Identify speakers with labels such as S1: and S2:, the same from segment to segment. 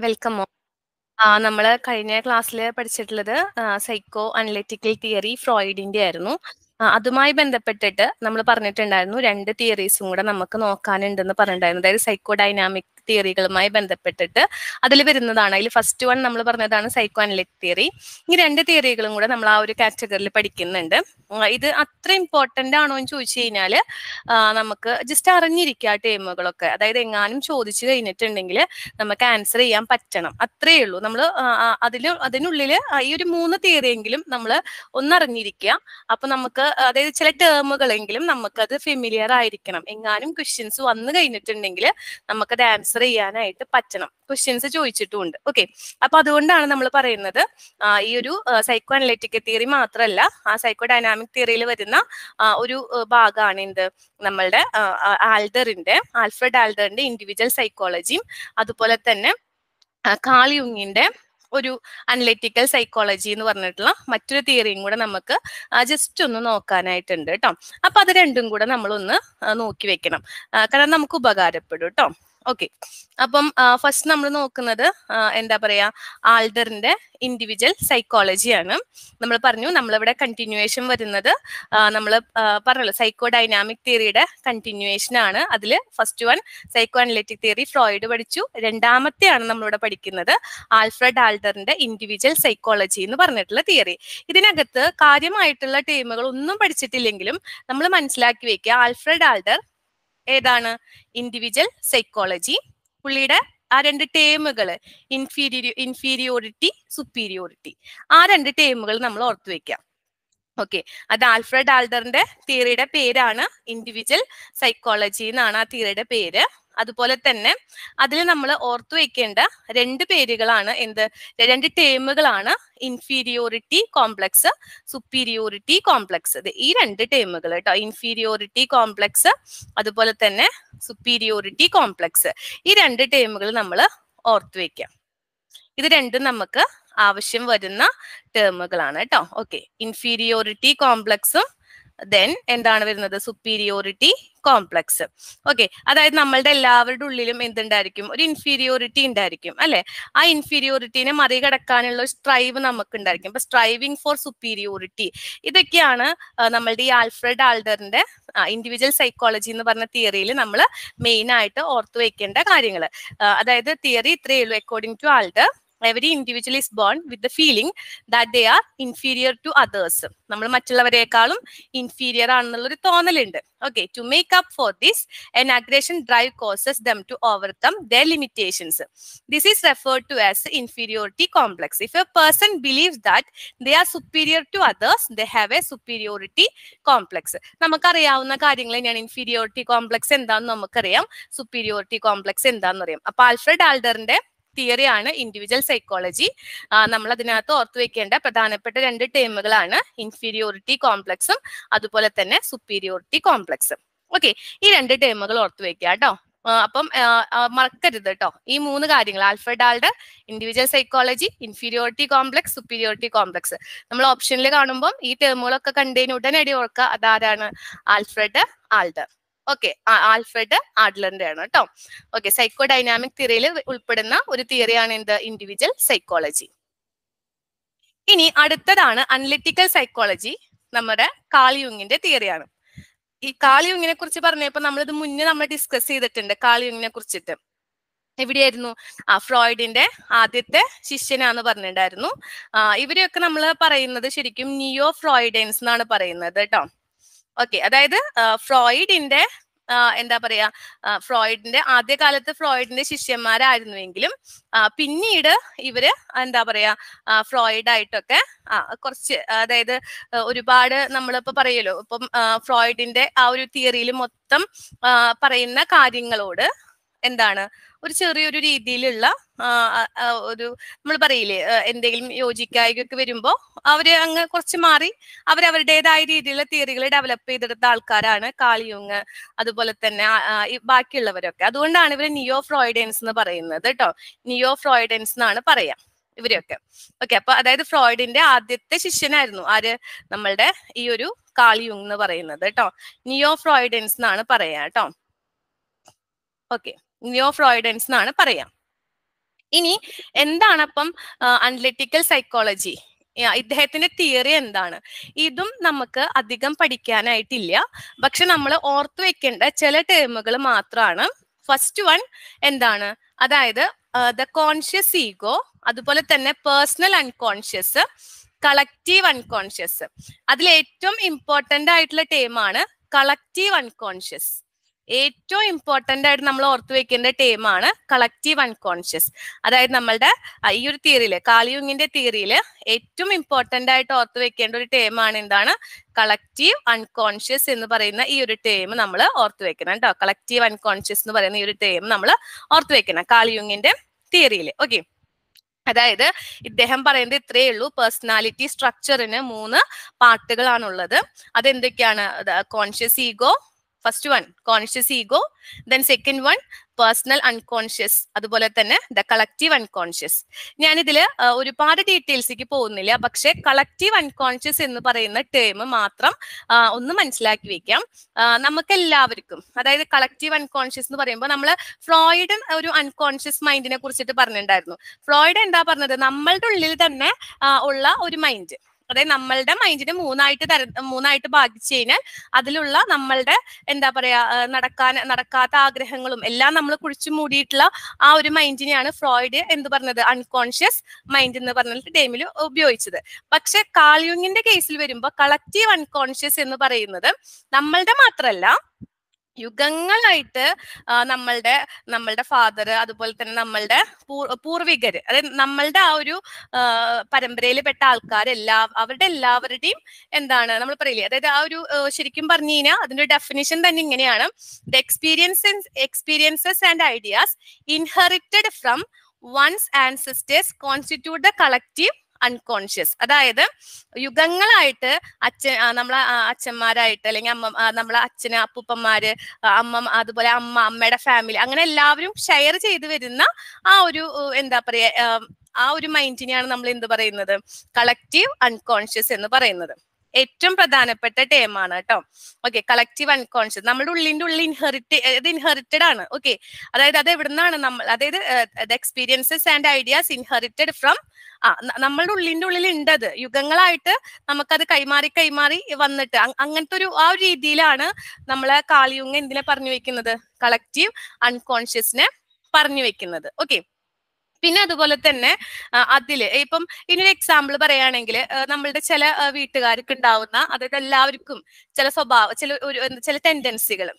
S1: Welcome. നമ്മള് കഴിഞ്ഞ ക്ലാസ്സില് പഠിച്ചിട്ടുള്ളത് സൈക്കോ അനലിറ്റിക്കൽ തിയറി ഫ്രോയിഡിന്റെ ആയിരുന്നു. അതുമായി ബന്ധപ്പെട്ടിട്ട് നമ്മൾ പറഞ്ഞിട്ടുണ്ടായിരുന്നു 2 തിയറീസും കൂടെ നമുക്ക് നോക്കാനുണ്ടെന്ന് പറഞ്ഞിട്ടുണ്ടായിരുന്നു. അതായത് സൈക്കോ ഡൈനാമിക് തിയറികളുമായി ബന്ധപ്പെട്ടിട്ട് അതിൽ വരുന്നതാണ്. അതിൽ ഫസ്റ്റ് വൺ നമ്മൾ പറഞ്ഞതാണ് സൈക്കോ അനലിറ്റിക് തിയറി. ഈ 2 തിയറികളും കൂടെ നമ്മൾ ആ ഒരു കാറ്റഗറിയിൽ പഠിക്കുന്നുണ്ട്. ഇത് അത്ര ഇമ്പോർട്ടന്റ് ആണോ എന്ന് ചോദിച്ചു കഴിഞ്ഞാൽ നമുക്ക് ജസ്റ്റ് അറിഞ്ഞിരിക്കുക ടേമുകളൊക്കെ. അതായത് എങ്ങാനും ചോദിച്ചു കഴിഞ്ഞിട്ടുണ്ടെങ്കിൽ നമുക്ക് ആൻസർ ചെയ്യാൻ പറ്റണം, അത്രേ ഉള്ളൂ. നമ്മൾ അതിനുള്ളിൽ ഈ ഒരു 3 തിയറിയെങ്കിലും നമ്മൾ ഒന്നറിഞ്ഞിരിക്കുക. അപ്പൊ നമുക്ക് അതായത് ചില ടേമുകളെങ്കിലും നമുക്കത് ഫെമിലിയർ ആയിരിക്കണം. എങ്ങാനും ക്വസ്റ്റ്യൻസ് വന്നു കഴിഞ്ഞിട്ടുണ്ടെങ്കിൽ നമുക്കത് ആൻസർ ചെയ്യാനായിട്ട് പറ്റണം. ക്വസ്റ്റ്യൻസ് ചോദിച്ചിട്ടുമുണ്ട്. ഓക്കെ, അപ്പൊ അതുകൊണ്ടാണ് നമ്മൾ പറയുന്നത് ഈ ഒരു സൈക്കോ അനലിറ്റിക്കൽ തിയറി മാത്രമല്ല, ആ സൈക്കോ ഡൈനാമിക് തിയറിയിൽ വരുന്ന ഒരു ഭാഗമാണ് എന്ത്, നമ്മളുടെ ആൽഫ്രഡ് ആൽഡറിന്റെ ഇൻഡിവിജ്വൽ സൈക്കോളജിയും അതുപോലെ തന്നെ കാൾ യുങ്ങിന്റെ ഒരു അനലിറ്റിക്കൽ സൈക്കോളജി എന്ന് പറഞ്ഞിട്ടുള്ള മറ്റൊരു തിയറിയും കൂടെ നമുക്ക് ജസ്റ്റ് ഒന്ന് നോക്കാനായിട്ടുണ്ട് കേട്ടോ. അപ്പൊ അത് രണ്ടും കൂടെ നമ്മളൊന്ന് നോക്കി വെക്കണം, കാരണം നമുക്ക് ഉപകാരപ്പെടും കേട്ടോ. ഓക്കെ, അപ്പം ഫസ്റ്റ് നമ്മൾ നോക്കുന്നത് എന്താ പറയാ, ആൽഡറിന്റെ ഇൻഡിവിജ്വൽ സൈക്കോളജിയാണ്. നമ്മൾ പറഞ്ഞു നമ്മളിവിടെ കണ്ടിന്യൂവേഷൻ വരുന്നത് നമ്മൾ പറഞ്ഞല്ലോ സൈക്കോ ഡൈനാമിക് തിയറിയുടെ കണ്ടിന്യൂവേഷൻ ആണ്. അതിൽ first one psycho analytic theory Freud പഠിച്ചു. രണ്ടാമത്തെയാണ് നമ്മളിവിടെ പഠിക്കുന്നത് ആൽഫ്രഡ് ആൽഡറിന്റെ ഇൻഡിവിജ്വൽ സൈക്കോളജി എന്ന് പറഞ്ഞിട്ടുള്ള തിയറി. ഇതിനകത്ത് കാര്യമായിട്ടുള്ള ടേമുകൾ ഒന്നും പഠിച്ചിട്ടില്ലെങ്കിലും നമ്മൾ മനസ്സിലാക്കി വെക്കുക, ആൽഫ്രഡ് ആൽഡർ ഏതാണ്, ഇൻഡിവിജ്വൽ സൈക്കോളജി. പുള്ളിയുടെ ആ 2 ടേമുകൾ ഇൻഫീരിയോറിറ്റി സുപ്പീരിയോറിറ്റി, ആ 2 ടേമുകൾ നമ്മൾ ഓർത്തു വെക്കാം. ഓക്കെ, അത് ആൽഫ്രഡ് ആൽഡറിന്റെ തിയറിയുടെ പേരാണ് ഇൻഡിവിജ്വൽ സൈക്കോളജി എന്നാണ് ആ തിയറിയുടെ പേര്. അതുപോലെ തന്നെ അതിൽ നമ്മൾ ഓർത്തു വെക്കേണ്ട 2 പേരുകളാണ് എന്ത്, 2 ടേമുകളാണ് ഇൻഫീരിയോറിറ്റി കോംപ്ലക്സ്, സുപ്പീരിയോറിറ്റി കോംപ്ലക്സ്. ഈ 2 ടേമുകൾ കേട്ടോ, ഇൻഫീരിയോറിറ്റി കോംപ്ലക്സ് അതുപോലെ തന്നെ സുപ്പീരിയോറിറ്റി കോംപ്ലക്സ്, ഈ 2 ടേമുകൾ നമ്മൾ ഓർത്തു വെക്കാം. ഇത് രണ്ടും നമുക്ക് ആവശ്യം വരുന്ന ടേമുകളാണ് കേട്ടോ. ഓക്കെ, ഇൻഫീരിയോറിറ്റി കോംപ്ലക്സും ദെൻ എന്താണ് വരുന്നത്, സുപ്പീരിയോറിറ്റി കോംപ്ലക്സ്. ഓക്കെ, അതായത് നമ്മളുടെ എല്ലാവരുടെ ഉള്ളിലും എന്തുണ്ടായിരിക്കും, ഒരു ഇൻഫീരിയോറിറ്റി ഉണ്ടായിരിക്കും അല്ലെ. ആ ഇൻഫീരിയോറിറ്റിനെ മറികടക്കാനുള്ള സ്ട്രൈവ് നമുക്ക് ഉണ്ടായിരിക്കും. അപ്പൊ സ്ട്രൈവിങ് ഫോർ സുപ്പീരിയോറിറ്റി, ഇതൊക്കെയാണ് നമ്മളുടെ ഈ ആൽഫ്രഡ് ആൽഡറിന്റെ ഇൻഡിവിജ്വൽ സൈക്കോളജി എന്ന് പറഞ്ഞ തിയറിയിൽ നമ്മൾ മെയിൻ ആയിട്ട് ഓർത്തു വെക്കേണ്ട കാര്യങ്ങൾ. അതായത് തിയറി ഇത്രയേ ഉള്ളൂ. According to Adler, every individual is born with the feeling that they are inferior to others. നമ്മൾ മറ്റുള്ളവരെക്കാളും ഇൻഫീരിയർ ആണെന്നുള്ളൊരു തോന്നലുണ്ട്. Okay, to make up for this an aggression drive causes them to overcome their limitations. This is referred to as inferiority complex. If a person believes that they are superior to others, they have a superiority complex. നമുക്കറിയാവുന്ന കാര്യങ്ങൾ തന്നെയാണ്. Inferiority complex എന്താണെന്ന് നമുക്കറിയാം, superiority complex എന്താണെന്ന് അറിയാം. അപ്പൊ Alfred ആൽഡറിന്റെ തിയറിയാണ് individual psychology. നമ്മൾ അതിനകത്ത് ഓർത്തു വെക്കേണ്ട പ്രധാനപ്പെട്ട 2 ടേമുകളാണ് ഇൻഫീരിയോറിറ്റി കോംപ്ലക്സും അതുപോലെ തന്നെ സുപ്പീരിയോറിറ്റി കോംപ്ലക്സും. ഓക്കെ, ഈ 2 ടേമുകൾ ഓർത്തു വെക്കുക കേട്ടോ. അപ്പം മറക്കരുത് കേട്ടോ ഈ 3 കാര്യങ്ങൾ, Alfred alder, individual psychology, inferiority complex, superiority complex. നമ്മൾ ഓപ്ഷനിൽ കാണുമ്പോൾ ഈ ടേമുകളൊക്കെ കണ്ടതിന് ഉടനടി ഓർക്കുക അതാരാണ്, ആൽഫ്രഡ് ആൽഡർ. ഓക്കെ, ആൽഫ്രഡ് ആഡ്ലറിന്റെ ആണ് കേട്ടോ. ഓക്കെ, സൈക്കോ ഡൈനാമിക് തിയറിയിൽ ഉൾപ്പെടുന്ന ഒരു തിയറിയാണ് എന്ത്, ഇൻഡിവിജ്വൽ സൈക്കോളജി. ഇനി അടുത്തതാണ് അനലിറ്റിക്കൽ സൈക്കോളജി. നമ്മുടെ കാൾ യുങ്ങിന്റെ തിയറിയാണ്. ഈ കാൾ യുങ്ങിനെ കുറിച്ച് പറഞ്ഞപ്പോ നമ്മളിത് മുന്നേ നമ്മൾ ഡിസ്കസ് ചെയ്തിട്ടുണ്ട്. കാൾ യുങ്ങിനെ കുറിച്ചിട്ട് എവിടെയായിരുന്നു, ഫ്രോയിഡിന്റെ ആദ്യത്തെ ശിഷ്യനാന്ന് പറഞ്ഞിട്ടുണ്ടായിരുന്നു. ഇവരെയൊക്കെ നമ്മൾ പറയുന്നത് ശരിക്കും നിയോ ഫ്രോയിഡൻസ് എന്നാണ് പറയുന്നത് കേട്ടോ. ഓക്കെ, അതായത് ഫ്രോയിഡിന്റെ എന്താ പറയാ, ഫ്രോയിഡിന്റെ ആദ്യകാലത്ത് ഫ്രോയിഡിന്റെ ശിഷ്യന്മാരായിരുന്നുവെങ്കിലും പിന്നീട് ഇവര് എന്താ പറയാ ഫ്രോയിഡായിട്ടൊക്കെ കുറച്ച്, അതായത് ഒരുപാട് നമ്മളിപ്പോ പറയല്ലോ, ഇപ്പം ഫ്രോയിഡിന്റെ ആ ഒരു തിയറിയിൽ മൊത്തം പറയുന്ന കാര്യങ്ങളോട് എന്താണ് ഒരു ചെറിയൊരു രീതിയിലുള്ള ഒരു നമ്മൾ പറയില്ലേ, എന്തെങ്കിലും യോജിക്കായികയൊക്കെ വരുമ്പോൾ അവര് അങ്ങ് കുറച്ച് മാറി അവരവരുടേതായ രീതിയിലുള്ള തിയറികൾ ഡെവലപ്പ് ചെയ്തെടുത്ത ആൾക്കാരാണ് കാൾ യുങ്, അതുപോലെ തന്നെ ബാക്കിയുള്ളവരൊക്കെ. അതുകൊണ്ടാണ് ഇവര് നിയോ ഫ്രോയിഡൻസ് എന്ന് പറയുന്നത് കേട്ടോ. നിയോ ഫ്രോയിഡൻസ് എന്നാണ് പറയാ ഇവരൊക്കെ. ഓക്കെ, അപ്പൊ അതായത് ഫ്രോയിഡിന്റെ ആദ്യത്തെ ശിഷ്യനായിരുന്നു ആര്, നമ്മളുടെ ഈ ഒരു കാൾ യുങ് എന്ന് പറയുന്നത് കേട്ടോ. നിയോ ഫ്രോയിഡൻസ് എന്നാണ് പറയാ കേട്ടോ. ഓക്കെ, നിയോ ഫ്രോയിഡൻസ് എന്നാണ് പറയാം. ഇനി എന്താണ് അപ്പം അനലിറ്റിക്കൽ സൈക്കോളജി, ഇദ്ദേഹത്തിന്റെ തിയറി എന്താണ്? ഇതും നമുക്ക് അധികം പഠിക്കാനായിട്ടില്ല, പക്ഷെ നമ്മൾ ഓർത്തു വെക്കേണ്ട ചില ടേമുകൾ മാത്രമാണ്. ഫസ്റ്റ് വൺ എന്താണ്? അതായത് ദ കോൺഷ്യസ് ഈഗോ, അതുപോലെ തന്നെ പേഴ്സണൽ അൺകോൺഷ്യസ്, കളക്റ്റീവ് അൺകോൺഷ്യസ്. അതിൽ ഏറ്റവും ഇമ്പോർട്ടന്റ് ആയിട്ടുള്ള ടേമാണ് കളക്റ്റീവ് അൺകോൺഷ്യസ്. ഏറ്റവും ഇമ്പോർട്ടന്റ് ആയിട്ട് നമ്മൾ ഓർത്തു വെക്കേണ്ട ടേമാണ് കളക്റ്റീവ് അൺകോൺഷ്യസ്. അതായത് നമ്മളുടെ ഈ ഒരു തിയറിയില്, കാളിയുങ്ങിന്റെ തിയറിയിൽ ഏറ്റവും ഇമ്പോർട്ടന്റ് ആയിട്ട് ഓർത്തു വെക്കേണ്ട ഒരു ടേമാണ് എന്താണ്? കളക്റ്റീവ് അൺകോൺഷ്യസ് എന്ന് പറയുന്ന ഈ ഒരു ടേം നമ്മൾ ഓർത്തു വെക്കണം കേട്ടോ. കളക്റ്റീവ് അൺകോൺഷ്യസ് എന്ന് പറയുന്ന ഈ ഒരു ടേം നമ്മൾ ഓർത്തു വെക്കണം കാളിയുങ്ങിന്റെ തിയറിയിൽ. ഓക്കെ, അതായത് ഇദ്ദേഹം പറയുന്നത് ഇത്രയേ ഉള്ളൂ. പേഴ്സണാലിറ്റി സ്ട്രക്ചറിന് 3 പാർട്ടുകളാണുള്ളത്. അതെന്തൊക്കെയാണ്? Conscious ego, first one conscious ego, then second one personal unconscious, അതുപോലെ തന്നെ ദ കളക്റ്റീവ് അൺകോൺഷ്യസ്. ഞാനിതില് ഒരുപാട് ഡീറ്റെയിൽസിലേക്ക് പോകുന്നില്ല, പക്ഷെ കളക്റ്റീവ് അൺകോൺഷ്യസ് എന്ന് പറയുന്ന ടേം മാത്രം ഒന്ന് മനസ്സിലാക്കി വെക്കാം. നമുക്കെല്ലാവർക്കും, അതായത് കളക്റ്റീവ് അൺകോൺഷ്യസ് എന്ന് പറയുമ്പോൾ നമ്മൾ ഫ്രോയിഡ് ഒരു അൺകോൺഷ്യസ് മൈൻഡിനെ കുറിച്ചിട്ട് പറഞ്ഞിട്ടുണ്ടായിരുന്നു. ഫ്രോയിഡ് എന്താ പറഞ്ഞത്? നമ്മളുടെ ഉള്ളിൽ തന്നെ ഉള്ള ഒരു മൈൻഡ്, അതായത് നമ്മളുടെ മൈൻഡിനെ മൂന്നായിട്ട് ഭാഗിച്ചു കഴിഞ്ഞാൽ അതിലുള്ള നമ്മളുടെ എന്താ പറയാ നടക്കാത്ത ആഗ്രഹങ്ങളും എല്ലാം നമ്മൾ കുഴിച്ചു മൂടിയിട്ടുള്ള ആ ഒരു മൈൻഡിനെയാണ് ഫ്രോയിഡ് എന്ത് പറഞ്ഞത്? അൺകോൺഷ്യസ് മൈൻഡ് എന്ന് പറഞ്ഞിട്ട് ടൈമിൽ ഉപയോഗിച്ചത്. പക്ഷെ കാൾ യുങ്ങിന്റെ കേസിൽ വരുമ്പോൾ കളക്റ്റീവ് അൺകോൺഷ്യസ് എന്ന് പറയുന്നത് നമ്മളുടെ മാത്രമല്ല, യുഗങ്ങളായിട്ട് നമ്മളുടെ ഫാദർ, അതുപോലെ തന്നെ നമ്മളുടെ പൂർവികര്, അതായത് നമ്മളുടെ ആ ഒരു പരമ്പരയിൽ പെട്ട അവരുടെ എല്ലാവരുടെയും എന്താണ് നമ്മൾ പറയില്ലേ, അതായത് ആ ഒരു ശരിക്കും പറഞ്ഞു കഴിഞ്ഞാൽ അതിന്റെ ഡെഫിനിഷൻ തന്നെ ഇങ്ങനെയാണ്: the experiences and ideas inherited from one's ancestors constitute the collective unconscious. അതായത് യുഗങ്ങളായിട്ട് അച്ഛന്മാരായിട്ട്, അല്ലെങ്കിൽ നമ്മളെ അച്ഛന്, അപ്പൂപ്പന്മാര്, അതുപോലെ അമ്മയുടെ ഫാമിലി, അങ്ങനെ എല്ലാവരും ഷെയർ ചെയ്ത് വരുന്ന ആ ഒരു എന്താ പറയാ ആ ഒരു മൈൻഡിനെയാണ് നമ്മൾ എന്ത് പറയുന്നത്? കളക്റ്റീവ് അൺകോൺഷ്യസ് എന്ന് പറയുന്നത്. ഏറ്റവും പ്രധാനപ്പെട്ട ടേമാണ് കേട്ടോ. ഓക്കെ, കളക്റ്റീവ് അൺകോൺഷ്യസ് നമ്മുടെ ഉള്ളിന്റെ ഉള്ളിൽ ഇൻഹെറിറ്റഡ് ആണ്. ഓക്കെ, അതായത് അത് എവിടുന്നാണ് അതായത് experiences and ideas inherited from, നമ്മളുടെ ഉള്ളിന്റെ ഉള്ളിൽ ഉണ്ടത്, യുഗങ്ങളായിട്ട് നമുക്കത് കൈമാറി വന്നിട്ട് അങ്ങനത്തെ ആ ഒരു രീതിയിലാണ് നമ്മളെ കാളിയുങ് എന്തിനെ പറഞ്ഞു വെക്കുന്നത്? കളക്റ്റീവ് അൺകോൺഷ്യസിനെ പറഞ്ഞു വെക്കുന്നത്. ഓക്കെ, പിന്നെ അതുപോലെ തന്നെ അതില് ഇപ്പം ഇനി ഒരു എക്സാമ്പിൾ പറയുകയാണെങ്കിൽ, നമ്മളുടെ ചില വീട്ടുകാർക്ക് ഉണ്ടാവുന്ന, അതായത് എല്ലാവർക്കും ചില സ്വഭാവം, ചില ടെൻഡൻസികൾ,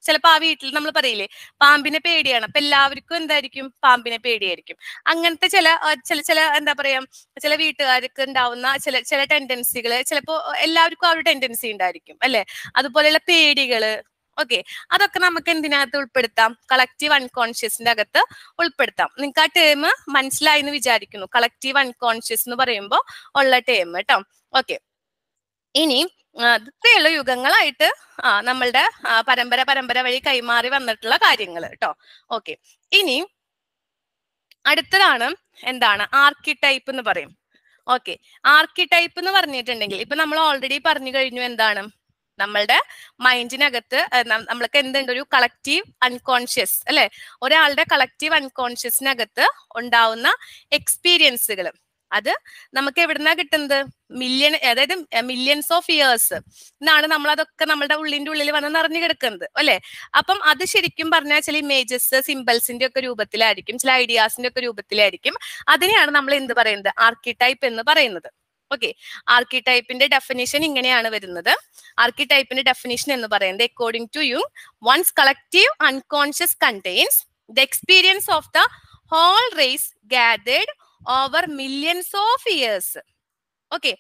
S1: ചിലപ്പോ ആ വീട്ടിൽ നമ്മൾ പറയില്ലേ പാമ്പിനെ പേടിയാണ്, അപ്പൊ എല്ലാവർക്കും എന്തായിരിക്കും? പാമ്പിനെ പേടിയായിരിക്കും. അങ്ങനത്തെ ചില എന്താ പറയാ, ചില വീട്ടുകാർക്ക് ഉണ്ടാവുന്ന ചില ടെൻഡൻസികൾ ചിലപ്പോ എല്ലാവർക്കും ആ ഒരു ടെൻഡൻസി ഉണ്ടായിരിക്കും അല്ലെ? അതുപോലെയുള്ള പേടികള്. ഓക്കെ, അതൊക്കെ നമുക്ക് എന്തിനകത്ത് ഉൾപ്പെടുത്താം? കളക്റ്റീവ് അൺകോൺഷ്യസിന്റെ അകത്ത് ഉൾപ്പെടുത്താം. നിങ്ങൾക്ക് ആ ടേം മനസ്സിലായി എന്ന് വിചാരിക്കുന്നു, കളക്റ്റീവ് അൺകോൺഷ്യസ് എന്ന് പറയുമ്പോൾ ഉള്ള ടേം കേട്ടോ. ഓക്കെ, ഇനി ഇത്രയുള്ള യുഗങ്ങളായിട്ട് നമ്മളുടെ പരമ്പര വഴി കൈമാറി വന്നിട്ടുള്ള കാര്യങ്ങൾ കേട്ടോ. ഓക്കെ, ഇനി അടുത്തതാണ് എന്താണ്? ആർക്കിടൈപ്പ് എന്ന് പറയും. ഓക്കെ, ആർക്കിടൈപ്പ് എന്ന് പറഞ്ഞിട്ടുണ്ടെങ്കിൽ ഇപ്പൊ നമ്മൾ ഓൾറെഡി പറഞ്ഞു കഴിഞ്ഞു എന്താണ്? നമ്മളുടെ മൈൻഡിനകത്ത് നമ്മൾക്ക് എന്തുണ്ട്? ഒരു കളക്റ്റീവ് അൺകോൺഷ്യസ് അല്ലെ? ഒരാളുടെ കളക്റ്റീവ് അൺകോൺഷ്യസിനകത്ത് ഉണ്ടാവുന്ന എക്സ്പീരിയൻസുകൾ, അത് നമുക്ക് എവിടുന്നാ കിട്ടുന്നത്? അതായത് മില്യൺസ് ഓഫ് ഇയേഴ്സ് എന്നാണ് നമ്മൾ അതൊക്കെ നമ്മളുടെ ഉള്ളിന്റെ ഉള്ളിൽ വന്ന് നിറഞ്ഞു കിടക്കുന്നത് അല്ലെ? അപ്പം അത് ശരിക്കും പറഞ്ഞാൽ ചില ഇമേജസ്, സിംബൽസിന്റെ ഒക്കെ രൂപത്തിലായിരിക്കും, ചില ഐഡിയാസിന്റെ ഒക്കെ രൂപത്തിലായിരിക്കും. അതിനെയാണ് നമ്മൾ എന്ത് പറയുന്നത്? ആർക്കിടൈപ്പ് എന്ന് പറയുന്നത്. ഓക്കെ, ആർക്കിടൈപ്പിന്റെ ഡെഫിനിഷൻ ഇങ്ങനെയാണ് വരുന്നത്. ആർക്കിടൈപ്പിന്റെ ഡെഫിനിഷൻ എന്ന് പറയുന്നത്, അക്കോർഡിംഗ് ടു യുങ്, one's collective unconscious contains the experience of the whole race gathered over millions of years. Okay,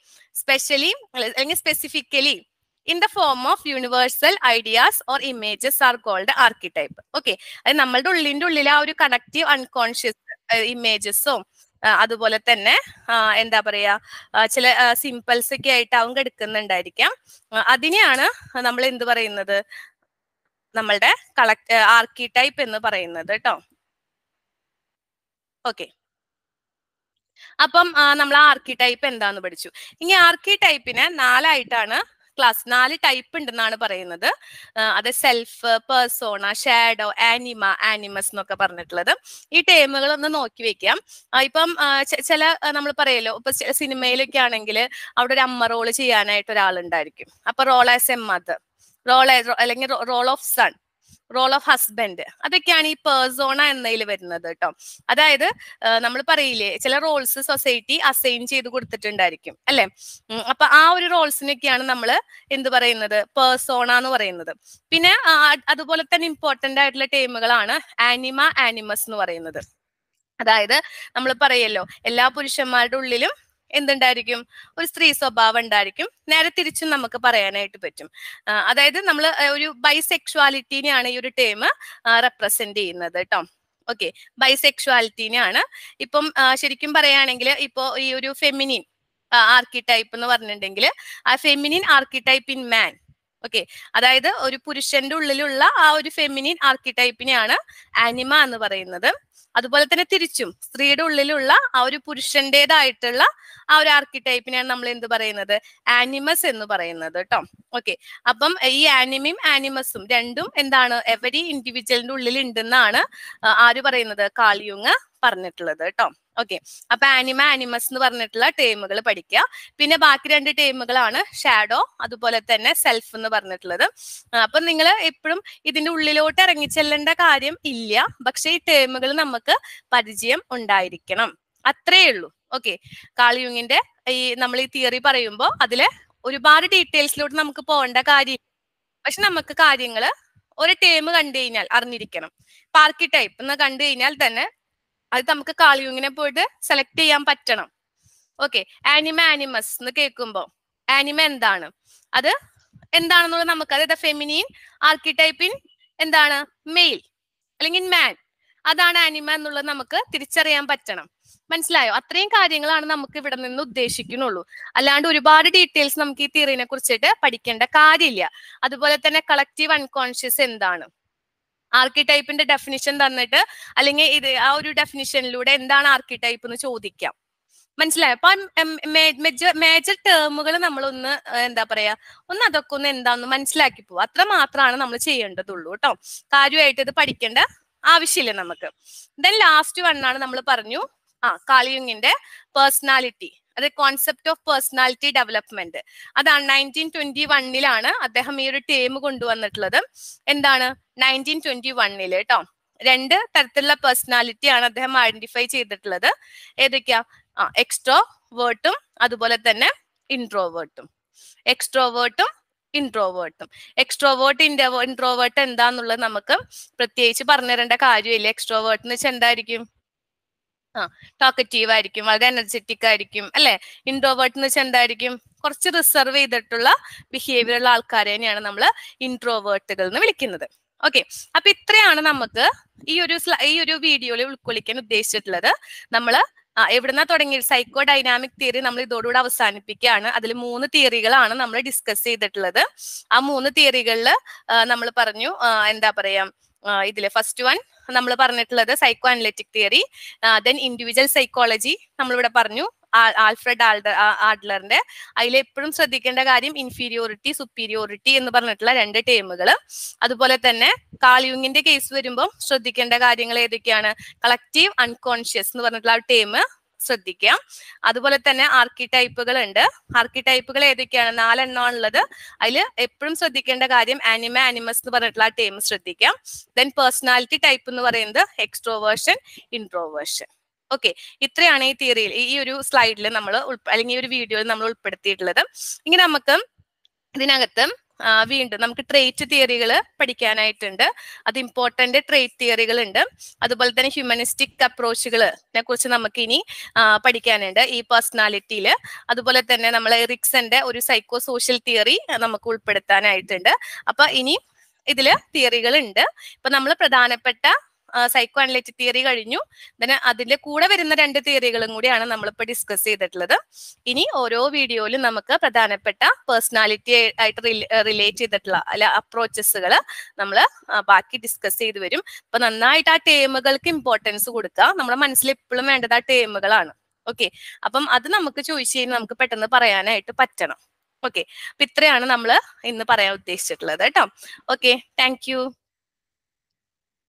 S1: specifically in the form of universal ideas or images are called archetype. Okay, അത് നമ്മളുടെ ഉള്ളിന്റെ ആ ഒരു connective unconscious ഇമേജസും അതുപോലെ തന്നെ എന്താ പറയാ ചില സിംപിൾസ് ഒക്കെ ആയിട്ട് അവൻ എടുക്കുന്നുണ്ടായിരിക്കാം. അതിനെയാണ് നമ്മൾ എന്ത് പറയുന്നത്? നമ്മളുടെ ആർക്കിടൈപ്പ് എന്ന് പറയുന്നത് കേട്ടോ. ഓക്കെ, അപ്പം നമ്മൾ ആർക്കിടൈപ്പ് എന്താന്ന് പഠിച്ചു. ഇനി ആർക്കിടൈപ്പിനെ 4ആയിട്ടാണ് ക്ലാസ് 4 ടൈപ്പ് ഉണ്ടെന്നാണ് പറയുന്നത്. അത് സെൽഫ്, പേഴ്സോണ, ഷാഡോ, ആനിമ, ആനിമസ് എന്നൊക്കെ പറഞ്ഞിട്ടുള്ളത്. ഈ ടേമുകൾ ഒന്ന് നോക്കി വെക്കാം. ഇപ്പം ചില നമ്മൾ പറയല്ലോ, ഇപ്പൊ സിനിമയിലൊക്കെ ആണെങ്കിൽ അവിടെ ഒരു അമ്മ റോള് ചെയ്യാനായിട്ട് ഒരാളുണ്ടായിരിക്കും. അപ്പൊ റോൾ ആസ് എ മദർ, അല്ലെങ്കിൽ role of son, role of husband, അതൊക്കെയാണ് ഈ പേഴ്സോണ എന്നതിൽ വരുന്നത് കേട്ടോ. അതായത് നമ്മൾ പറയില്ലേ, ചില റോൾസ് സൊസൈറ്റി അസൈൻ ചെയ്ത് കൊടുത്തിട്ടുണ്ടായിരിക്കും അല്ലെ. അപ്പൊ ആ ഒരു റോൾസിനൊക്കെയാണ് നമ്മൾ എന്ത് പറയുന്നത്, പേഴ്സോണ എന്ന് പറയുന്നത്. പിന്നെ അതുപോലെ തന്നെ ഇമ്പോർട്ടന്റ് ആയിട്ടുള്ള ടേമുകളാണ് ആനിമ, ആനിമസ് എന്ന് പറയുന്നത്. അതായത് നമ്മൾ പറയല്ലോ, എല്ലാ പുരുഷന്മാരുടെ ഉള്ളിലും എന്തുണ്ടായിരിക്കും, ഒരു സ്ത്രീ സ്വഭാവം ഉണ്ടായിരിക്കും. നേരെ തിരിച്ചും നമുക്ക് പറയാനായിട്ട് പറ്റും. അതായത് നമ്മൾ ഒരു ബൈസെക്ഷുവാലിറ്റിനെയാണ് ഈ ഒരു ടേം റെപ്രസെന്റ് ചെയ്യുന്നത് കേട്ടോ. ഓക്കെ, ബൈസെക്ഷുവാലിറ്റിനെയാണ്. ഇപ്പം ശരിക്കും പറയുകയാണെങ്കിൽ ഇപ്പോ ഈ ഒരു ഫെമിനിൻ ആർക്കിടൈപ്പ് എന്ന് പറഞ്ഞിട്ടുണ്ടെങ്കിൽ ആ feminine archetype in man. Okay, അതായത് ഒരു പുരുഷന്റെ ഉള്ളിലുള്ള ആ ഒരു ഫെമിനിൻ ആർക്കിടൈപ്പിനെയാണ് ആനിമ എന്ന് പറയുന്നത്. അതുപോലെ തന്നെ തിരിച്ചും സ്ത്രീയുടെ ഉള്ളിലുള്ള ആ ഒരു പുരുഷന്റേതായിട്ടുള്ള ആ ഒരു ആർക്കിടൈപ്പിനെയാണ് നമ്മൾ എന്ത് പറയുന്നത്, ആനിമസ് എന്ന് പറയുന്നത് കേട്ടോ. ഓക്കെ, അപ്പം ഈ ആനിമയും ആനിമസും രണ്ടും എന്താണ്, എവരി ഇൻഡിവിജ്വലിന്റെ ഉള്ളിൽ ഉണ്ടെന്നാണ് ആര് പറയുന്നത്, കാൾ യുങ് പറഞ്ഞിട്ടുള്ളത് കേട്ടോ. ഓക്കെ, അപ്പൊ ആനിമ, ആനിമസ് എന്ന് പറഞ്ഞിട്ടുള്ള ടേമുകൾ പഠിക്കുക. പിന്നെ ബാക്കി 2 ടേമുകളാണ് ഷാഡോ, അതുപോലെ തന്നെ സെൽഫ് എന്ന് പറഞ്ഞിട്ടുള്ളത്. അപ്പൊ നിങ്ങൾ എപ്പോഴും ഇതിന്റെ ഉള്ളിലോട്ട് ഇറങ്ങിച്ചെല്ലേണ്ട കാര്യം ഇല്ല, പക്ഷെ ഈ ടേമുകൾ നമുക്ക് പരിചയം ഉണ്ടായിരിക്കണം, അത്രേ ഉള്ളൂ. ഓക്കെ, കാൾ യുങ്ങിന്റെ നമ്മൾ ഈ തിയറി പറയുമ്പോൾ അതിലെ ഒരുപാട് ഡീറ്റെയിൽസിലോട്ട് നമുക്ക് പോകേണ്ട കാര്യം, പക്ഷെ നമുക്ക് കാര്യങ്ങൾ ഒരു ടേം കണ്ടു കഴിഞ്ഞാൽ അറിഞ്ഞിരിക്കണം. ആർക്കിടൈപ്പ് എന്ന് കണ്ടു കഴിഞ്ഞാൽ തന്നെ അത് നമുക്ക് കാൾ യുങ്ങിനെ പോയിട്ട് സെലക്ട് ചെയ്യാൻ പറ്റണം. ഓക്കെ, ആനിമ, ആനിമസ് എന്ന് കേൾക്കുമ്പോൾ ആനിമ എന്താണ്, അത് എന്താണെന്നുള്ളത് നമുക്ക്, അതായത് ഫെമിനിൻ ആർക്കിടൈപ്പിൻ എന്താണ്, മെയിൽ അല്ലെങ്കിൽ മാൻ, അതാണ് ആനിമ എന്നുള്ളത് നമുക്ക് തിരിച്ചറിയാൻ പറ്റണം. മനസ്സിലായോ? അത്രയും കാര്യങ്ങളാണ് നമുക്ക് ഇവിടെ നിന്ന് ഉദ്ദേശിക്കുന്നുള്ളൂ. അല്ലാണ്ട് ഒരുപാട് ഡീറ്റെയിൽസ് നമുക്ക് ഈ തിയറിനെ കുറിച്ചിട്ട് പഠിക്കേണ്ട കാര്യമില്ല. അതുപോലെ തന്നെ കളക്റ്റീവ് അൺകോൺഷ്യസ് എന്താണ്, ആർക്കിടൈപ്പിന്റെ ഡെഫിനിഷൻ തന്നിട്ട് അല്ലെങ്കിൽ ഇത് ആ ഒരു ഡെഫിനിഷനിലൂടെ എന്താണ് ആർക്കിടൈപ്പ് എന്ന് ചോദിക്കാം. മനസ്സിലായോ? അപ്പൊ മേജർ ടേമുകൾ നമ്മളൊന്ന് എന്താ പറയാ, ഒന്ന് അതൊക്കെ ഒന്ന് എന്താന്ന് മനസ്സിലാക്കി പോവുക, അത്ര മാത്രമാണ് നമ്മൾ ചെയ്യേണ്ടതുള്ളൂ കേട്ടോ. കാര്യമായിട്ട് ഇത് പഠിക്കേണ്ട ആവശ്യമില്ല നമുക്ക്. ദെൻ ലാസ്റ്റ് വണ്ണാണ് നമ്മൾ പറഞ്ഞു, കാൾ യുങ്ങിന്റെ പേഴ്സണാലിറ്റി, അത് കോൺസെപ്റ്റ് ഓഫ് പേഴ്സണാലിറ്റി ഡെവലപ്മെന്റ്. അതാണ് 1921 അദ്ദേഹം ഈ ഒരു ടേം കൊണ്ടുവന്നിട്ടുള്ളത്. എന്താണ് 1921 കേട്ടോ. 2 തരത്തിലുള്ള പേഴ്സണാലിറ്റി ആണ് അദ്ദേഹം ഐഡന്റിഫൈ ചെയ്തിട്ടുള്ളത്. ഏതൊക്കെയാ? എക്സ്ട്രോവേർട്ടും അതുപോലെ തന്നെ ഇൻട്രോവേർട്ടും. എക്സ്ട്രോവേർട്ടും ഇൻട്രോവേർട്ടും. എക്സ്ട്രോവേർട്ട്, ഇൻട്രോവേർട്ട് എന്താന്നുള്ളത് നമുക്ക് പ്രത്യേകിച്ച് പറഞ്ഞു തരേണ്ട കാര്യമില്ല. എക്സ്ട്രോവേർട്ട് എന്ന് വെച്ചാൽ എന്തായിരിക്കും? ടോക്കറ്റീവ് ആയിരിക്കും, വളരെ എനർജറ്റിക് ആയിരിക്കും അല്ലെ. ഇൻട്രോവേർട്ട് എന്ന് വെച്ചാൽ എന്തായിരിക്കും? കുറച്ച് റിസർവ് ചെയ്തിട്ടുള്ള ബിഹേവിയർ ഉള്ള ആൾക്കാരെ തന്നെയാണ് നമ്മൾ ഇൻട്രോവേർട്ടുകൾ എന്ന് വിളിക്കുന്നത്. ഓക്കെ, അപ്പൊ ഇത്രയാണ് നമുക്ക് ഈ ഒരു വീഡിയോയിൽ ഉൾക്കൊള്ളിക്കാൻ ഉദ്ദേശിച്ചിട്ടുള്ളത്. നമ്മൾ എവിടുന്ന തുടങ്ങി, സൈക്കോ ഡൈനാമിക് തിയറി നമ്മൾ ഇതോടുകൂടി അവസാനിപ്പിക്കുകയാണ്. അതിൽ 3 തിയറികളാണ് നമ്മൾ ഡിസ്കസ് ചെയ്തിട്ടുള്ളത്. ആ 3 തിയറികളിൽ നമ്മൾ പറഞ്ഞു, എന്താ പറയാ, ഇതിലെ ഫസ്റ്റ് വൺ നമ്മൾ പറഞ്ഞിട്ടുള്ളത് psycho analytic theory, then individual psychology നമ്മളിവിടെ പറഞ്ഞു, ആൽഫ്രഡ് ആഡ്ലറിന്റെ. അതിൽ എപ്പോഴും ശ്രദ്ധിക്കേണ്ട കാര്യം ഇൻഫീരിയോറിറ്റി, സുപ്പീരിയോറിറ്റി എന്ന് പറഞ്ഞിട്ടുള്ള 2 ടേമുകൾ. അതുപോലെ തന്നെ കാൾ യുങ്ങിന്റെ കേസ് വരുമ്പോൾ ശ്രദ്ധിക്കേണ്ട കാര്യങ്ങൾ ഏതൊക്കെയാണ്? കളക്റ്റീവ് അൺകോൺഷ്യസ് എന്ന് പറഞ്ഞിട്ടുള്ള ആ ടേം ശ്രദ്ധിക്കാം. അതുപോലെ തന്നെ ആർക്കിടൈപ്പുകൾ ഉണ്ട്. ആർക്കിടൈപ്പുകൾ ഏതൊക്കെയാണ്? 4 എണ്ണമാണുള്ളത്. അതിൽ എപ്പോഴും ശ്രദ്ധിക്കേണ്ട കാര്യം ആനിമ, ആനിമസ് എന്ന് പറഞ്ഞിട്ടുള്ള ആ ടേം ശ്രദ്ധിക്കാം. ദെൻ പേഴ്സണാലിറ്റി ടൈപ്പ് എന്ന് പറയുന്നത് എക്സ്ട്രോവേർഷൻ, ഇൻട്രോവേർഷൻ. ഓക്കെ, ഇത്രയാണ് ഈ തിയറിയിൽ, ഈ ഒരു സ്ലൈഡിൽ നമ്മൾ അല്ലെങ്കിൽ ഈ ഒരു വീഡിയോയിൽ നമ്മൾ ഉൾപ്പെടുത്തിയിട്ടുള്ളത്. ഇനി നമുക്ക് ഇതിനകത്ത് വീണ്ടും നമുക്ക് ട്രേറ്റ് തിയറികൾ പഠിക്കാനായിട്ടുണ്ട്. അത് ഇമ്പോർട്ടന്റ് ട്രേറ്റ് തിയറികൾ ഉണ്ട്. അതുപോലെ തന്നെ ഹ്യൂമനിസ്റ്റിക് അപ്രോച്ചുകളെ കുറിച്ച് നമുക്ക് ഇനി പഠിക്കാനുണ്ട് ഈ പേഴ്സണാലിറ്റിയിൽ. അതുപോലെ തന്നെ നമ്മൾ എറിക്സന്റെ ഒരു സൈക്കോ സോഷ്യൽ തിയറി നമുക്ക് ഉൾപ്പെടുത്താനായിട്ടുണ്ട്. അപ്പൊ ഇനി ഇതില് തിയറികൾ ഉണ്ട്. ഇപ്പൊ നമ്മൾ പ്രധാനപ്പെട്ട സൈക്കോ അനലിറ്റിക് തിയറി കഴിഞ്ഞു. അതിന്റെ കൂടെ വരുന്ന 2 തിയറികളും കൂടിയാണ് നമ്മളിപ്പോൾ ഡിസ്കസ് ചെയ്തിട്ടുള്ളത്. ഇനി ഓരോ വീഡിയോയിലും നമുക്ക് പ്രധാനപ്പെട്ട പേഴ്സണാലിറ്റി ആയിട്ട് റിലേറ്റ് ചെയ്തിട്ടുള്ള അല്ല അപ്രോച്ചസുകൾ നമ്മൾ ബാക്കി ഡിസ്കസ് ചെയ്ത് വരും. അപ്പൊ നന്നായിട്ട് ആ ടേമുകൾക്ക് ഇമ്പോർട്ടൻസ് കൊടുക്കുക. നമ്മുടെ മനസ്സിൽ എപ്പോഴും വേണ്ടത് ആ ടേമുകളാണ്. ഓക്കെ, അപ്പം അത് നമുക്ക് ചോദിച്ചു കഴിഞ്ഞാൽ നമുക്ക് പെട്ടെന്ന് പറയാനായിട്ട് പറ്റണം. ഓക്കെ, അപ്പൊ ഇത്രയാണ് നമ്മൾ ഇന്ന് പറയാൻ ഉദ്ദേശിച്ചിട്ടുള്ളത് കേട്ടോ. Okay, thank you.